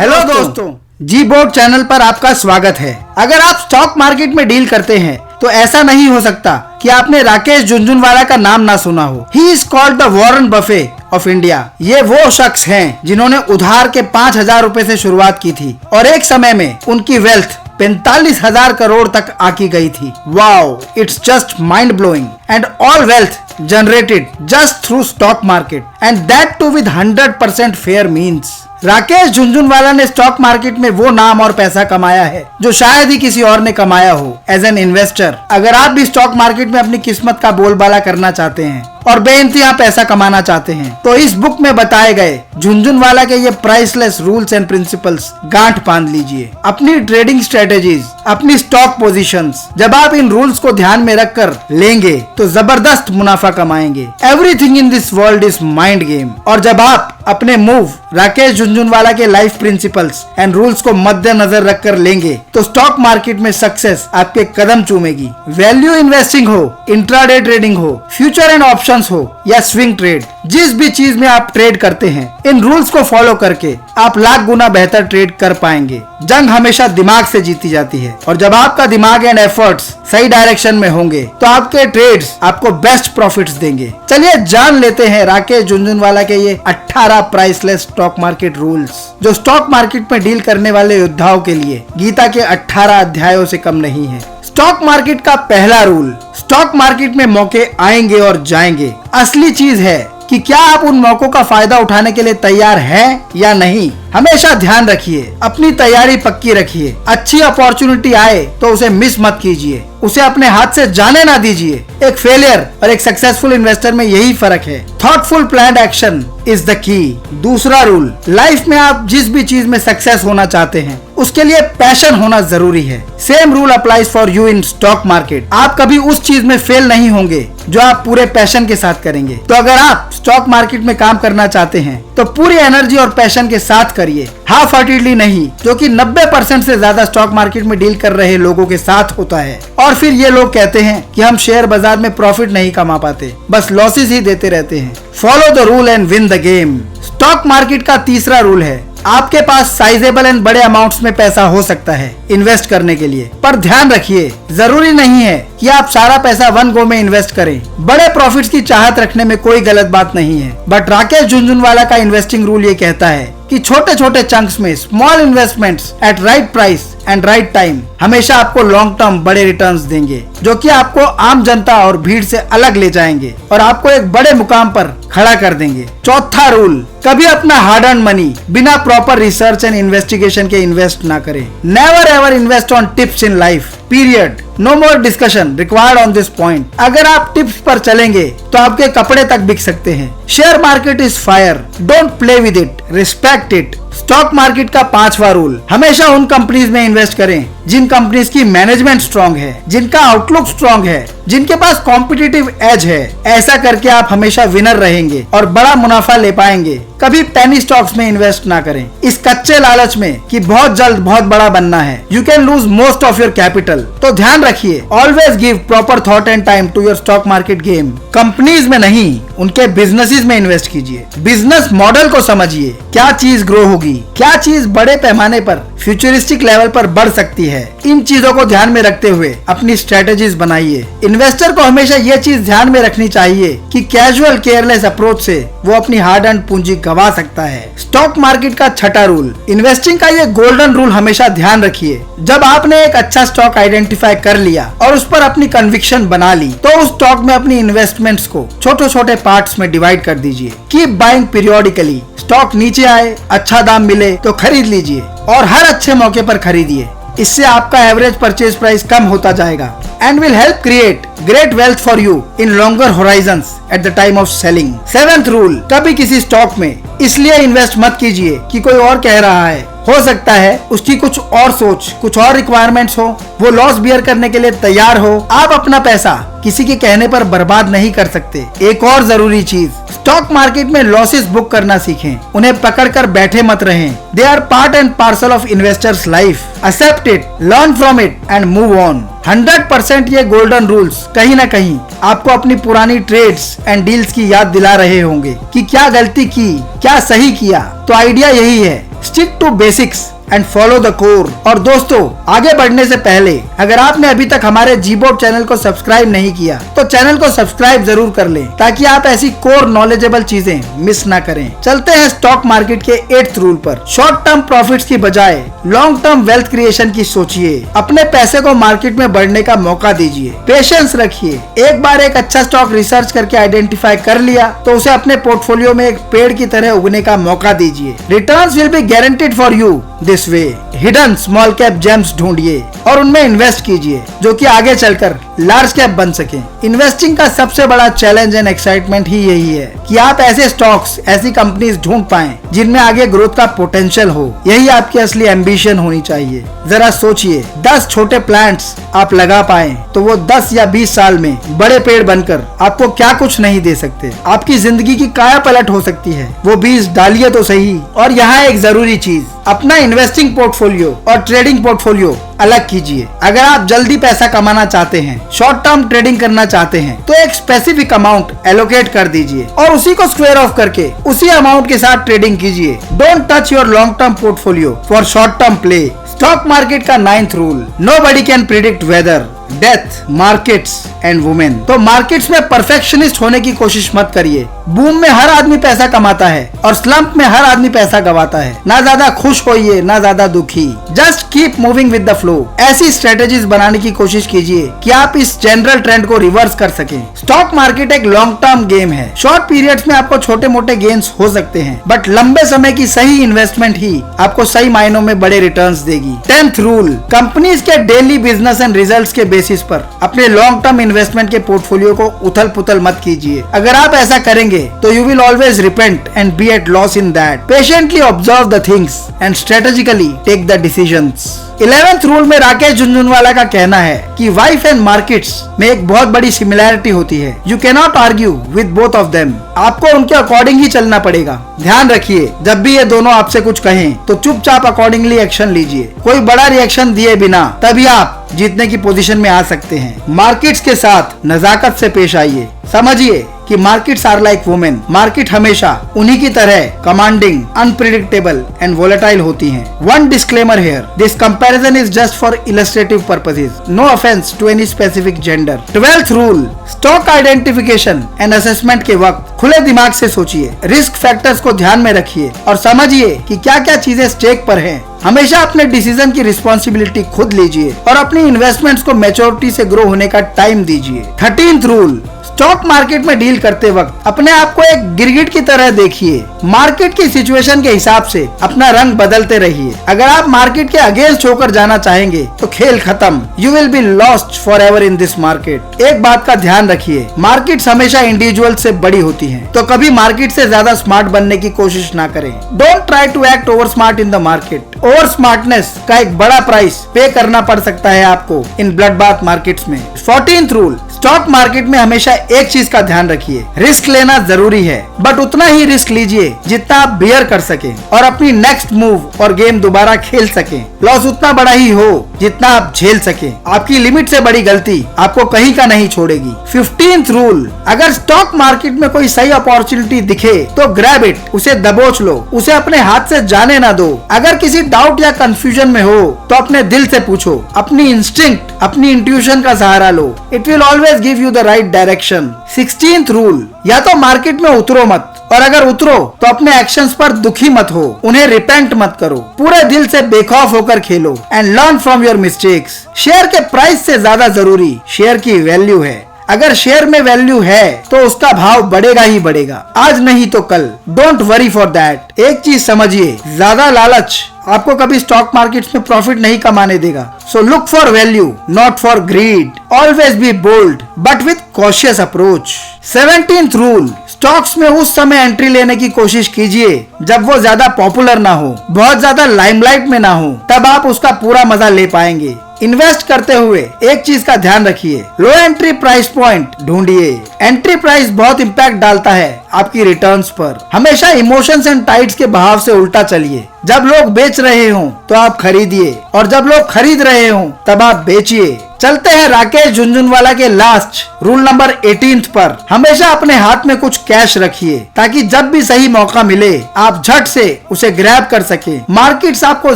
Hello दोस्तों, जी board channel पर आपका स्वागत है। अगर आप स्टॉक मार्केट में डील करते हैं तो ऐसा नहीं हो सकता कि आपने राकेश झुनझुनवाला का नाम ना सुना हो। He is called the Warren Buffett of India. ये वो शख्स हैं जिन्होंने उधार के 5,000 रुपए से शुरुआत की थी और एक समय में उनकी वेल्थ 45,000 करोड़ तक आकी गई थी। Wow, it's just mind blowing and all wealth generated just through stock market and that too with 100% fair means. Rakesh Jhunjhunwala ने स्टॉक मार्केट में वो नाम और पैसा कमाया है जो शायद ही किसी और ने कमाया हो एज एन इन्वेस्टर। अगर आप भी स्टॉक मार्केट में अपनी किस्मत का बोलबाला करना चाहते हैं और बेइंतहा पैसा कमाना चाहते हैं तो इस बुक में बताए गए झुनझुनवाला के ये प्राइसलेस रूल्स एंड प्रिंसिपल्स गांठ बांध लीजिए। अपनी ट्रेडिंग स्ट्रेटेजीज, अपनी स्टॉक पोजीशंस जब आप इन रूल्स को ध्यान में रखकर लेंगे तो जबरदस्त मुनाफा कमाएंगे। Everything in this world is mind game. और जब आप अपने मूव राकेश झुनझुनवाला के लाइफ प्रिंसिपल्स एंड रूल्स को मद्देनजर रखकर लेंगे तो स्टॉक मार्केट में सक्सेस आपके कदम चूमेगी। वैल्यू इन्वेस्टिंग हो, इंट्राडे ट्रेडिंग हो, फ्यूचर एंड ऑप्शंस हो या स्विंग ट्रेड, जिस भी चीज में आप ट्रेड करते हैं इन रूल्स को फॉलो करके आप लाख गुना बेहतर ट्रेड कर पाएंगे। जंग हमेशा दिमाग से जीती जाती है और जब आपका दिमाग एंड एफर्ट्स सही डायरेक्शन में होंगे तो आपके ट्रेड्स आपको बेस्ट प्रॉफिट्स देंगे। चलिए जान लेते हैं राकेश झुनझुनवाला के ये 18 प्राइसलेस स्टॉक मार्केट रूल्स जो स्टॉक मार्केट में डील करने वाले योद्धाओं के लिए गीता के 18 अध्यायों से कम नहीं है। स्टॉक मार्केट का पहला रूल, स्टॉक मार्केट में मौके आएंगे और जाएंगे। असली चीज है कि क्या आप उन मौकों का फायदा उठाने के लिए तैयार हैं या नहीं। हमेशा ध्यान रखिए, अपनी तैयारी पक्की रखिए। अच्छी अपॉर्चुनिटी आए तो उसे मिस मत कीजिए, उसे अपने हाथ से जाने ना दीजिए। एक फेलियर और एक सक्सेसफुल इन्वेस्टर में यही फर्क है। Thoughtful planned action is the key. दूसरा रूल, लाइफ में आप जिस भी चीज में सक्सेस होना चाहते हैं उसके लिए पैशन होना जरूरी है। Same rule applies for you in stock market. आप कभी उस चीज में फेल नहीं होंगे जो आप पूरे पैशन के साथ करेंगे। तो अगर आप स्टॉक मार्केट में काम करना चाहते हैं तो पूरी एनर्जी और पैशन के साथ करिए, हाफ हार्टेडली नहीं, जो कि 90% से ज्यादा स्टॉक मार्केट में डील कर रहे लोगों के साथ होता है। और फिर ये लोग कहते हैं कि हम शेयर बाजार में प्रॉफिट नहीं कमा पाते, बस लॉसेस ही देते रहते हैं। Follow the rule and win the game. Stock market का तीसरा रूल है, आपके पास साइजेबल एंड बड़े अमाउंट्स में पैसा हो सकता है इन्वेस्ट करने के लिए, पर ध्यान रखिए जरूरी नहीं है कि आप सारा पैसा वन गो में इन्वेस्ट करें। बड़े प्रॉफिट्स की चाहत रखने में कोई गलत बात नहीं है, बट राकेश झुनझुनवाला का इन्वेस्टिंग रूल ये कहता है कि छोटे छोटे चंक्स में small investments at right price and right time हमेशा आपको लॉन्ग टर्म बड़े रिटर्न्स देंगे, जो कि आपको आम जनता और भीड़ से अलग ले जाएंगे और आपको एक बड़े मुकाम पर खड़ा कर देंगे। चौथा रूल, कभी अपना हार्ड अर्न मनी बिना प्रॉपर रिसर्च एंड इन्वेस्टिगेशन के इन्वेस्ट ना करें। Never ever invest on tips in life, period. No more discussion required on this point. अगर आप टिप्स पर चलेंगे तो आपके कपड़े तक बिक सकते हैं। Share market is fire, don't play with it, respect it. Stock market का पांचवा रूल, हमेशा उन कंपनीज में इन्वेस्ट करें जिन कंपनीज की मैनेजमेंट स्ट्रांग है, जिनका आउटलुक स्ट्रांग है, जिनके पास कॉम्पिटिटिव एज है। ऐसा करके आप हमेशा विनर रहेंगे और बड़ा मुनाफा ले पाएंगे। कभी पेनी स्टॉक्स में इन्वेस्ट ना करें इस कच्चे लालच में कि बहुत जल्द बहुत बड़ा बनना है। You can lose most of your capital. तो ध्यान रखिए, always give proper thought and time to your stock market game. Companies में नहीं, उनके बिजनेसेस में इन्वेस्ट कीजिए। बिजनेस मॉडल को समझिए, क्या चीज ग्रो होगी, क्या चीज बड़े पैमाने पर फ्यूचरिस्टिक लेवल पर बढ़ सकती है। इन चीजों को ध्यान में रखते हुए अपनी स्ट्रेटेजीज बनाइए। इन्वेस्टर को हमेशा ये चीज ध्यान में रखनी चाहिए कि कैजुअल केयरलेस अप्रोच से वो अपनी हार्ड अर्न्ड पूंजी गवा सकता है। स्टॉक मार्केट का छठा रूल, इन्वेस्टिंग का ये गोल्डन रूल हमेशा ध्यान रखिए। जब आपने एक अच्छा स्टॉक आइडेंटिफाई कर लिया और उस पर अपनी कन्विक्शन बना ली तो उस स्टॉक में अपनी इन्वेस्टमेंट्स को छोटे छोटे पार्ट्स में डिवाइड कर दीजिए। Keep buying periodically. स्टॉक नीचे आए, अच्छा दाम मिले तो खरीद लीजिए और हर अच्छे मौके पर खरीदिए। इससे आपका एवरेज परचेज प्राइस कम होता जाएगा and will help create great wealth for you in longer Horizons at the time of selling. Seventh rule, कभी किसी स्टॉक में इसलिए इन्वेस्ट मत कीजिए कि कोई और कह रहा है। हो सकता है उसकी कुछ और सोच, कुछ और रिक्वायरमेंट्स हो, वो लॉस बियर करने के लिए तैयार हो। आप अपना पैसा किसी के कहने पर बर्बाद नहीं कर सकते। एक और जरूरी चीज, स्टॉक मार्केट में लॉसेस बुक करना सीखें, उन्हें पकड़कर बैठे मत रहें। They are part and parcel of investor's life. Accept it, learn from it and move on. 100% ये गोल्डन रूल्स कहीं ना कहीं आपको अपनी पुरानी ट्रेड्स एंड डील्स की याद दिला रहे होंगे कि क्या गलती की, क्या सही किया। तो आइडिया यही है stick to basics and follow the core. और दोस्तों, आगे बढ़ने से पहले अगर आपने अभी तक हमारे जीबोर्ड चैनल को सब्सक्राइब नहीं किया तो चैनल को सब्सक्राइब जरूर कर लें ताकि आप ऐसी कोर नॉलेजेबल चीजें मिस ना करें। चलते हैं स्टॉक मार्केट के 8th रूल पर। शॉर्ट टर्म प्रॉफिट्स की बजाय लॉन्ग टर्म वेल्थ क्रिएशन की सोचिए। अपने पैसे को मार्केट में बढ़ने का मौका दीजिए, पेशेंस रखिए। एक बार एक अच्छा स्टॉक रिसर्च करके आइडेंटिफाई कर लिया तो उसे अपने पोर्टफोलियो में एक पेड़ की तरह उगने का मौका दीजिए। Returns will be guaranteed for you this way. Hidden small cap James ढूंढिए और उनमें इन्वेस्ट कीजिए जो कि आगे चलकर लार्ज कैप बन सके। इन्वेस्टिंग का सबसे बड़ा चैलेंज एंड एक्साइटमेंट ही यही है कि आप ऐसे स्टॉक्स, ऐसी कंपनीज ढूंढ पाएं जिनमें आगे ग्रोथ का पोटेंशियल हो। यही आपकी असली एम्बिशन होनी चाहिए। जरा सोचिए, 10 छोटे प्लांट्स आप लगा पाए तो वो 10 या 20 साल में बड़े पेड़ बनकर आपको क्या कुछ नहीं दे सकते। आपकी जिंदगी की काया पलट हो सकती है। वो बीज डालिए तो सही। और यहाँ एक जरूरी चीज, अपना इन्वेस्टिंग पोर्टफोलियो और ट्रेडिंग पोर्टफोलियो अलग कीजिए। अगर आप जल्दी पैसा कमाना चाहते हैं, शॉर्ट टर्म ट्रेडिंग करना चाहते हैं तो एक स्पेसिफिक अमाउंट एलोकेट कर दीजिए और उसी को स्क्वायर ऑफ करके उसी अमाउंट के साथ ट्रेडिंग कीजिए। Don't touch your long term portfolio for short term play. Stock market का 9th rule, nobody can predict weather, death, markets and women. तो मार्केट्स में परफेक्शनिस्ट होने की कोशिश मत करिए। बूम में हर आदमी पैसा कमाता है और स्लंप में हर आदमी पैसा गवाता है। ना ज्यादा खुश होइए ना ज्यादा दुखी। Just keep moving with the flow. ऐसी स्ट्रेटेजीज बनाने की कोशिश कीजिए कि आप इस जनरल ट्रेंड को रिवर्स कर सकें। स्टॉक मार्केट एक लॉन्ग टर्म गेम है। शॉर्ट पीरियड्स में आपको छोटे मोटे गेन्स हो सकते हैं बट लंबे समय की सही इन्वेस्टमेंट ही आपको सही मायनों में बड़े रिटर्न्स देगी। 10th रूल, कंपनीज के डेली बिजनेस एंड रिजल्ट्स के बेसिस पर अपने लॉन्ग टर्म इन्वेस्टमेंट के पोर्टफोलियो को उथल पुथल मत कीजिए। अगर आप ऐसा करेंगे तो you will always repent and be at loss in that. Patiently observe the things and strategically take the decisions. 11th rule में राकेश झुनझुनवाला का कहना है कि वाइफ एंड मार्केट्स में एक बहुत बड़ी सिमिलैरिटी होती है। You can not argue with both of them. आपको उनके अकॉर्डिंग ही चलना पड़ेगा। ध्यान रखिए, जब भी ये दोनों आपसे कुछ कहें तो चुपचाप अकॉर्डिंगली एक्शन लीजिए। कोई बड़ा रिएक्शन दिए बिना तभी आप जीतने की पोजीशन में आ सकते हैं। मार्केट्स के साथ नजाकत से पेश आइए। समझिए कि markets are like women. Market हमेशा उन्हीं की तरह कमांडिंग, अनप्रिडिक्टेबल एंड वोलेटाइल होती हैं। One disclaimer here, this comparison is just for illustrative purposes, no offence to any specific gender. 12th rule, stock identification and assessment के वक्त खुले दिमाग से सोचिए, रिस्क फैक्टर्स को ध्यान में रखिए और समझिए कि क्या क्या चीजें स्टेक पर हैं। हमेशा अपने डिसीजन की रिस्पॉन्सिबिलिटी खुद लीजिए और अपनी इन्वेस्टमेंट्स को मैच्योरिटी से ग्रो होने का टाइम दीजिए। 13th रूल, स्टॉक मार्केट में डील करते वक्त अपने आप को एक गिरगिट की तरह देखिए। मार्केट की सिचुएशन के हिसाब से अपना रंग बदलते रहिए। अगर आप मार्केट के अगेंस्ट होकर जाना चाहेंगे तो खेल खत्म। You will be lost for ever in this market. एक बात का ध्यान रखिए, मार्केट्स हमेशा इंडिविजुअल से बड़ी होती हैं, तो कभी मार्केट से ज्यादा स्मार्ट बनने की कोशिश ना करें। Don't try to act over smart in the market. Over smartness का एक बड़ा प्राइस पे करना पड़ सकता है आपको इन ब्लड बाथ मार्केट्स में। 14th रूल, स्टॉक मार्केट में हमेशा एक चीज का ध्यान रखिए, रिस्क लेना जरूरी है बट उतना ही रिस्क लीजिए जितना आप बियर कर सके और अपनी नेक्स्ट मूव और गेम दोबारा खेल सके। लॉस उतना बड़ा ही हो जितना आप झेल सके। आपकी लिमिट से बड़ी गलती आपको कहीं का नहीं छोड़ेगी। 15th रूल, अगर स्टॉक मार्केट में कोई सही अपॉर्चुनिटी दिखे तो ग्रैब इट, उसे दबोच लो, उसे अपने हाथ से जाने ना दो। अगर किसी डाउट या कंफ्यूजन में हो तो अपने दिल से पूछो, अपनी इंस्टिंक्ट, अपनी इंट्यूशन का सहारा लो। It will always give you the right direction. 16th rule, या तो मार्केट में उतरो मत और अगर उतरो तो अपने एक्शंस पर दुखी मत हो, उन्हें रिपेंट मत करो। पूरे दिल से बेखौफ होकर खेलो and learn from your mistakes. Share के प्राइस से ज्यादा जरूरी शेयर की वैल्यू है। अगर शेयर में वैल्यू है तो उसका भाव बढ़ेगा ही बढ़ेगा, आज नहीं तो कल। Don't worry for that. एक चीज समझिए, ज्यादा लालच आपको कभी स्टॉक मार्केट्स में प्रॉफिट नहीं कमाने देगा। So look for value not for greed. Always be bold but with cautious approach. 17th rule, stocks में उस समय एंट्री लेने की कोशिश कीजिए जब वो ज्यादा पॉपुलर ना हो, बहुत ज्यादा लाइमलाइट में ना हो, तब आप उसका पूरा मजा ले पाएंगे। इन्वेस्ट करते हुए एक चीज का ध्यान रखिए, लो एंट्री प्राइस पॉइंट ढूंढिए। एंट्री प्राइस बहुत इम्पैक्ट डालता है आपकी रिटर्न्स पर। हमेशा इमोशंस एंड टाइड्स के बहाव से उल्टा चलिए। जब लोग बेच रहे हों तो आप खरीदिए और जब लोग खरीद रहे हों तब आप बेचिए। चलते हैं राकेश झुनझुनवाला के लास्ट रूल नंबर 18 पर। हमेशा अपने हाथ में कुछ कैश रखिए ताकि जब भी सही मौका मिले आप झट से उसे ग्रैब कर सके। मार्केट्स आपको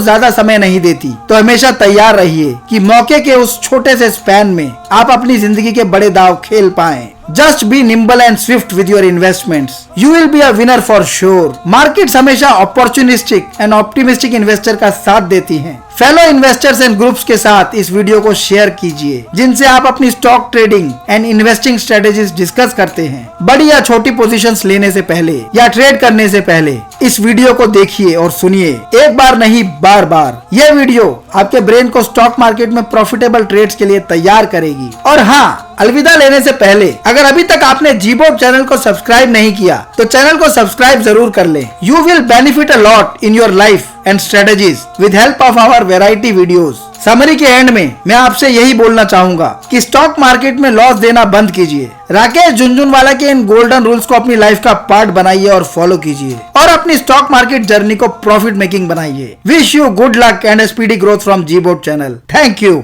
ज्यादा समय नहीं देती तो हमेशा तैयार रहिए कि मौके के उस छोटे से स्पैन में आप अपनी जिंदगी के बड़े दांव खेल पाएं। Just be nimble and swift with your investments. You will be a winner for sure. Markets हमेशा opportunistic and optimistic investor का साथ देती हैं। फेलो इन्वेस्टर्स एंड ग्रुप्स के साथ इस वीडियो को शेयर कीजिए जिनसे आप अपनी stock trading and investing strategies discuss करते हैं। बड़ी या छोटी पोजीशंस लेने से पहले या ट्रेड करने से पहले इस वीडियो को देखिए और सुनिए, एक बार नहीं बार बार। यह वीडियो आपके ब्रेन को स्टॉक मार्केट में प्रॉफिटेबल ट्रेड्स के लिए तैयार करेगी। और हाँ, अलविदा लेने से पहले अगर अभी तक आपने जीबोर्ड चैनल को सब्सक्राइब नहीं किया तो चैनल को सब्सक्राइब जरूर कर लें। You will benefit a lot in your life and strategies with help of our variety videos. Summary के एंड में मैं आपसे यही बोलना चाहूंगा कि स्टॉक मार्केट में लॉस देना बंद कीजिए। राकेश झुनझुनवाला के इन गोल्डन रूल्स को अपनी लाइफ का पार्ट बनाइए और फॉलो कीजिए और अपनी स्टॉक मार्केट जर्नी को प्रॉफिट मेकिंग बनाइए। Wish you good luck and speedy growth from Gboard channel. Thank you.